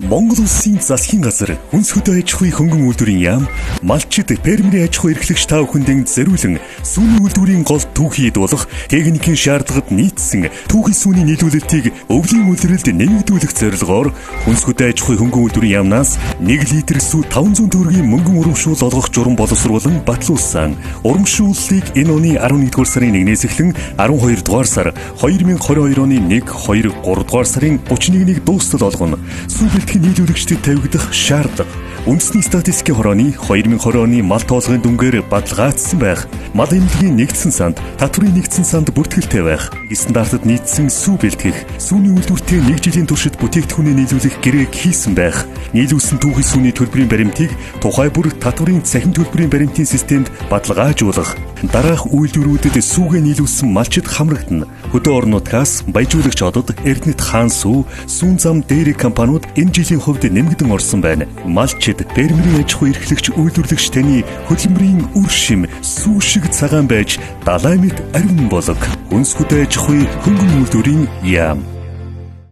Монгол улсын засгийн газар хүнс хөдөө аж ахуйн хөнгөн үйлдвэрийн яам, малчид фермерийн аж ахуй эрхлэгч та бүхэндээ зориулан сүүний үйлдвэрийн гол түүхийд болох техникийн шаардлагад нийцсэн түүхийн сүүний нийлүүлэлтийг өвлийн үйлдвэрлэлд нэмэгдүүлэх зорилгоор хүнс хөдөө аж ахуй хөнгөн үйлдвэрийн яамнаас 1 литр сүү 500 төгрөгийн мөнгөн урамшуул олгох журам боловсруулан батлуулсан. Урамшууллыг энэ оны 11-р сарын 1-ээс эхлэн 12-р сар 2022 оны 1, 2, 3-р сарын 31-нийг дуустал олгоно. Сүүбэлтгэн нийлүүлэгчдэд тавигдах шаардлага. Үндэсний статистикийн хорооны 2020 оны мал тоолгын дүнгээр баталгаажсан байх. Мал эмнэлгийн нэгдсэн санд, татврын нэгдсэн санд бүртгэлтэй байх. Стандартад нийцсэн сүү бэлтгэх, сүүний үйлдвэртэй 1 жилийн туршид бүтээгдэхүүнээ нийлүүлэх гэрээг хийсэн байх. Нийлүүлсэн түүхийн сүүний төлбөрийн баримтыг тухай бүр татврын цахим төлбөрийн баримтын системд баталгаажуулах. Дараах үйлдвэрүүдэд сүүгээ нийлүүлсэн малчид хамрагдана. Хөдөө орон нутгаас баяжуулагч одод Эрдэнэт хаан сүү, сүүн зам дээрээ компаниуд энэ жилийн хувьд нэмэгдэн орсон байна. Малчид фермерийн аж ахуй эрхлэгч үйлдвэрлэгч таны хөдөлмөрийн үр шим сүү шиг цагаан байж далай мэд ариун болог. Хүнс хөдөө аж ахуй хөнгөн үйлдвэрийн яам.